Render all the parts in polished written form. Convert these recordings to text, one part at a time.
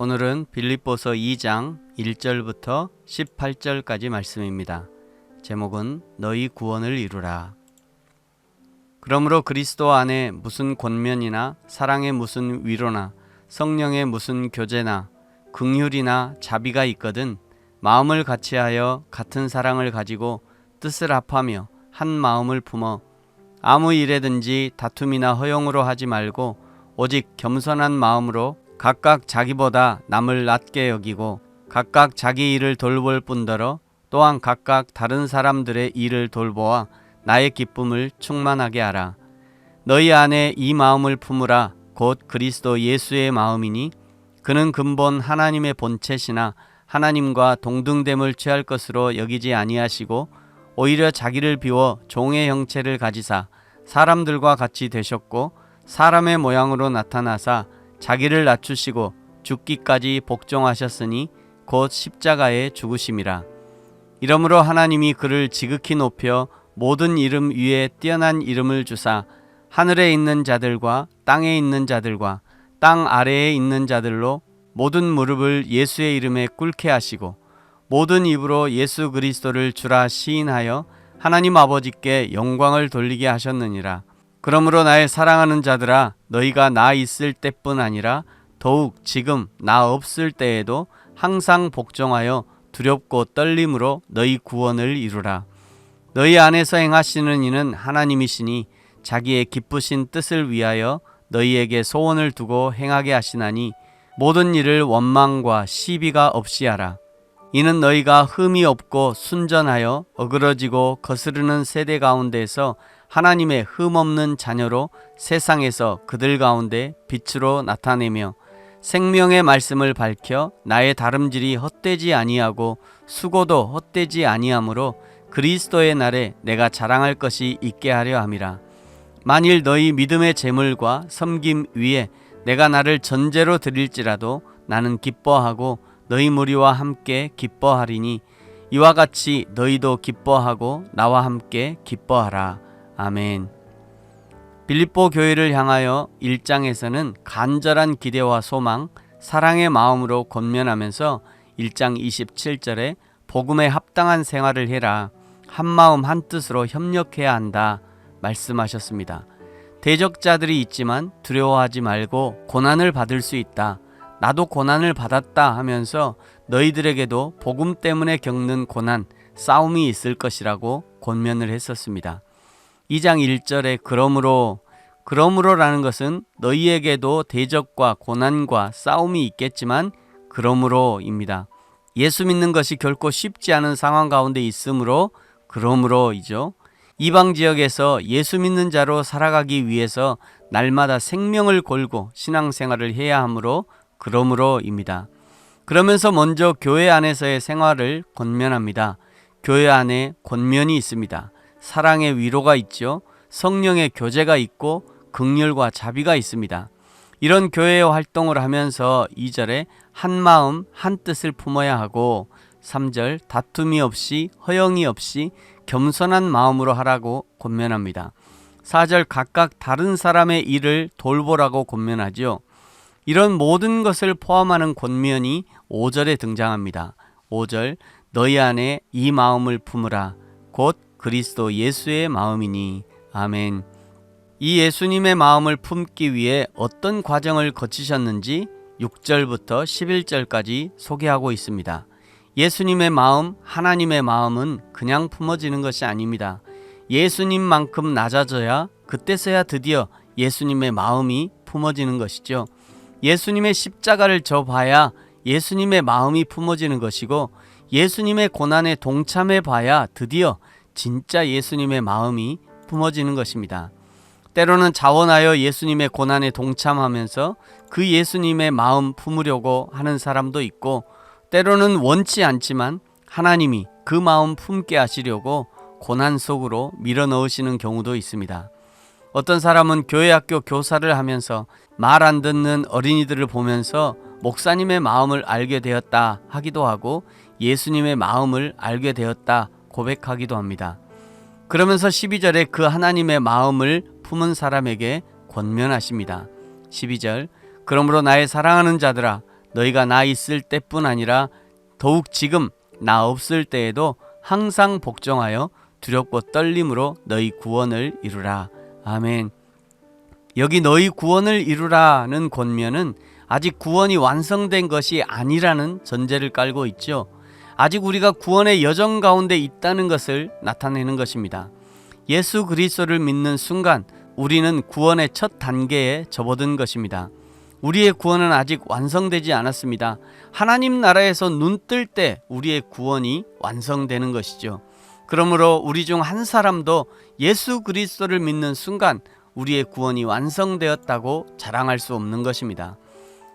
오늘은 빌립보서 2장 1절부터 18절까지 말씀입니다. 제목은 너희 구원을 이루라. 그러므로 그리스도 안에 무슨 권면이나 사랑의 무슨 위로나 성령의 무슨 교제나 긍휼이나 자비가 있거든 마음을 같이하여 같은 사랑을 가지고 뜻을 합하며 한 마음을 품어 아무 일에든지 다툼이나 허용으로 하지 말고 오직 겸손한 마음으로 각각 자기보다 남을 낮게 여기고 각각 자기 일을 돌볼 뿐더러 또한 각각 다른 사람들의 일을 돌보아 나의 기쁨을 충만하게 하라. 너희 안에 이 마음을 품으라. 곧 그리스도 예수의 마음이니 그는 근본 하나님의 본체시나 하나님과 동등됨을 취할 것으로 여기지 아니하시고 오히려 자기를 비워 종의 형체를 가지사 사람들과 같이 되셨고 사람의 모양으로 나타나사 자기를 낮추시고 죽기까지 복종하셨으니 곧 십자가에 죽으심이라. 이러므로 하나님이 그를 지극히 높여 모든 이름 위에 뛰어난 이름을 주사 하늘에 있는 자들과 땅에 있는 자들과 땅 아래에 있는 자들로 모든 무릎을 예수의 이름에 꿇게 하시고 모든 입으로 예수 그리스도를 주라 시인하여 하나님 아버지께 영광을 돌리게 하셨느니라. 그러므로 나의 사랑하는 자들아, 너희가 나 있을 때뿐 아니라 더욱 지금 나 없을 때에도 항상 복종하여 두렵고 떨림으로 너희 구원을 이루라. 너희 안에서 행하시는 이는 하나님이시니 자기의 기쁘신 뜻을 위하여 너희에게 소원을 두고 행하게 하시나니 모든 일을 원망과 시비가 없이 하라. 이는 너희가 흠이 없고 순전하여 어그러지고 거스르는 세대 가운데서 하나님의 흠없는 자녀로 세상에서 그들 가운데 빛으로 나타내며 생명의 말씀을 밝혀 나의 다름질이 헛되지 아니하고 수고도 헛되지 아니하므로 그리스도의 날에 내가 자랑할 것이 있게 하려 함이라. 만일 너희 믿음의 재물과 섬김 위에 내가 나를 전제로 드릴지라도 나는 기뻐하고 너희 무리와 함께 기뻐하리니 이와 같이 너희도 기뻐하고 나와 함께 기뻐하라. 아멘. 빌립보 교회를 향하여 1장에서는 간절한 기대와 소망, 사랑의 마음으로 권면하면서 1장 27절에 복음에 합당한 생활을 해라. 한 마음 한 뜻으로 협력해야 한다 말씀하셨습니다. 대적자들이 있지만 두려워하지 말고 고난을 받을 수 있다. 나도 고난을 받았다 하면서 너희들에게도 복음 때문에 겪는 고난, 싸움이 있을 것이라고 권면을 했었습니다. 2장 1절에 그러므로라는 것은 너희에게도 대적과 고난과 싸움이 있겠지만 그러므로입니다. 예수 믿는 것이 결코 쉽지 않은 상황 가운데 있으므로 그러므로이죠. 이방 지역에서 예수 믿는 자로 살아가기 위해서 날마다 생명을 걸고 신앙생활을 해야 하므로 그러므로입니다. 그러면서 먼저 교회 안에서의 생활을 권면합니다. 교회 안에 권면이 있습니다. 사랑의 위로가 있죠. 성령의 교제가 있고 긍휼과 자비가 있습니다. 이런 교회의 활동을 하면서 2절에 한 마음 한 뜻을 품어야 하고 3절 다툼이 없이 허영이 없이 겸손한 마음으로 하라고 권면합니다. 4절 각각 다른 사람의 일을 돌보라고 권면하죠. 이런 모든 것을 포함하는 권면이 5절에 등장합니다. 5절 너희 안에 이 마음을 품으라. 곧 그리스도 예수의 마음이니. 아멘. 이 예수님의 마음을 품기 위해 어떤 과정을 거치셨는지 6절부터 11절까지 소개하고 있습니다. 예수님의 마음, 하나님의 마음은 그냥 품어지는 것이 아닙니다. 예수님만큼 낮아져야 그때서야 드디어 예수님의 마음이 품어지는 것이죠. 예수님의 십자가를 져봐야 예수님의 마음이 품어지는 것이고 예수님의 고난에 동참해 봐야 드디어 진짜 예수님의 마음이 품어지는 것입니다. 때로는 자원하여 예수님의 고난에 동참하면서 그 예수님의 마음 품으려고 하는 사람도 있고 때로는 원치 않지만 하나님이 그 마음 품게 하시려고 고난 속으로 밀어넣으시는 경우도 있습니다. 어떤 사람은 교회 학교 교사를 하면서 말 안 듣는 어린이들을 보면서 목사님의 마음을 알게 되었다 하기도 하고 예수님의 마음을 알게 되었다 고백하기도 합니다. 그러면서 12절에 그 하나님의 마음을 품은 사람에게 권면하십니다. 12절 그러므로 나의 사랑하는 자들아 너희가 나 있을 때뿐 아니라 더욱 지금 나 없을 때에도 항상 복종하여 두렵고 떨림으로 너희 구원을 이루라. 아멘. 여기 너희 구원을 이루라는 권면은 아직 구원이 완성된 것이 아니라는 전제를 깔고 있죠. 아직 우리가 구원의 여정 가운데 있다는 것을 나타내는 것입니다. 예수 그리스도를 믿는 순간 우리는 구원의 첫 단계에 접어든 것입니다. 우리의 구원은 아직 완성되지 않았습니다. 하나님 나라에서 눈 뜰 때 우리의 구원이 완성되는 것이죠. 그러므로 우리 중 한 사람도 예수 그리스도를 믿는 순간 우리의 구원이 완성되었다고 자랑할 수 없는 것입니다.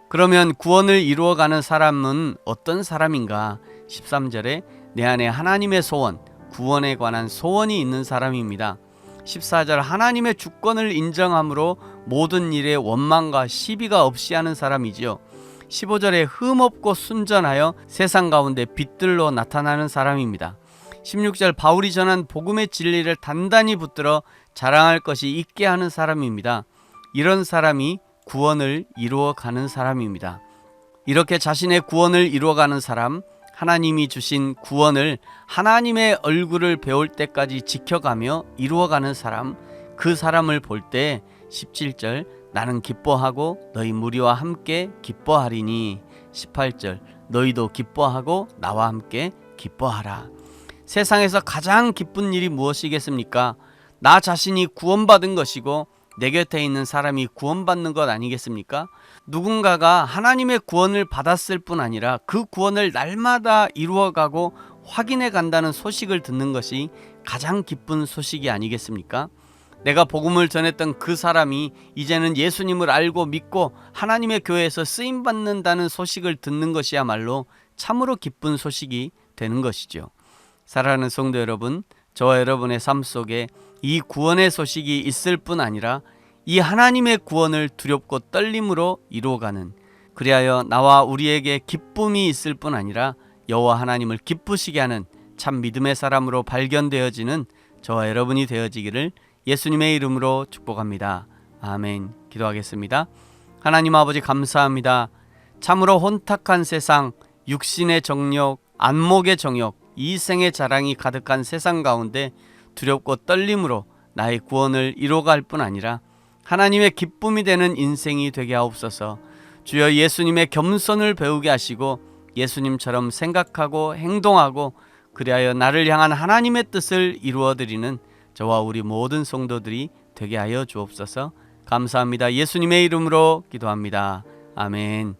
그러면 구원을 이루어가는 사람은 어떤 사람인가? 13절에 내 안에 하나님의 소원, 구원에 관한 소원이 있는 사람입니다. 14절 하나님의 주권을 인정함으로 모든 일에 원망과 시비가 없이 하는 사람이지요. 15절에 흠없고 순전하여 세상 가운데 빛들로 나타나는 사람입니다. 16절 바울이 전한 복음의 진리를 단단히 붙들어 자랑할 것이 있게 하는 사람입니다. 이런 사람이 구원을 이루어가는 사람입니다. 이렇게 자신의 구원을 이루어가는 사람, 하나님이 주신 구원을 하나님의 얼굴을 배울 때까지 지켜가며 이루어가는 사람, 그 사람을 볼 때 17절 나는 기뻐하고 너희 무리와 함께 기뻐하리니 18절 너희도 기뻐하고 나와 함께 기뻐하라. 세상에서 가장 기쁜 일이 무엇이겠습니까? 나 자신이 구원받은 것이고 내 곁에 있는 사람이 구원받는 것 아니겠습니까? 누군가가 하나님의 구원을 받았을 뿐 아니라 그 구원을 날마다 이루어가고 확인해 간다는 소식을 듣는 것이 가장 기쁜 소식이 아니겠습니까? 내가 복음을 전했던 그 사람이 이제는 예수님을 알고 믿고 하나님의 교회에서 쓰임받는다는 소식을 듣는 것이야말로 참으로 기쁜 소식이 되는 것이죠. 사랑하는 성도 여러분, 저와 여러분의 삶 속에 이 구원의 소식이 있을 뿐 아니라 이 하나님의 구원을 두렵고 떨림으로 이루어가는, 그리하여 나와 우리에게 기쁨이 있을 뿐 아니라 여호와 하나님을 기쁘시게 하는 참 믿음의 사람으로 발견되어지는 저와 여러분이 되어지기를 예수님의 이름으로 축복합니다. 아멘. 기도하겠습니다. 하나님 아버지 감사합니다. 참으로 혼탁한 세상, 육신의 정욕, 안목의 정욕, 이생의 자랑이 가득한 세상 가운데 두렵고 떨림으로 나의 구원을 이루어갈 뿐 아니라 하나님의 기쁨이 되는 인생이 되게 하옵소서. 주여 예수님의 겸손을 배우게 하시고 예수님처럼 생각하고 행동하고 그리하여 나를 향한 하나님의 뜻을 이루어드리는 저와 우리 모든 성도들이 되게 하여 주옵소서. 감사합니다. 예수님의 이름으로 기도합니다. 아멘.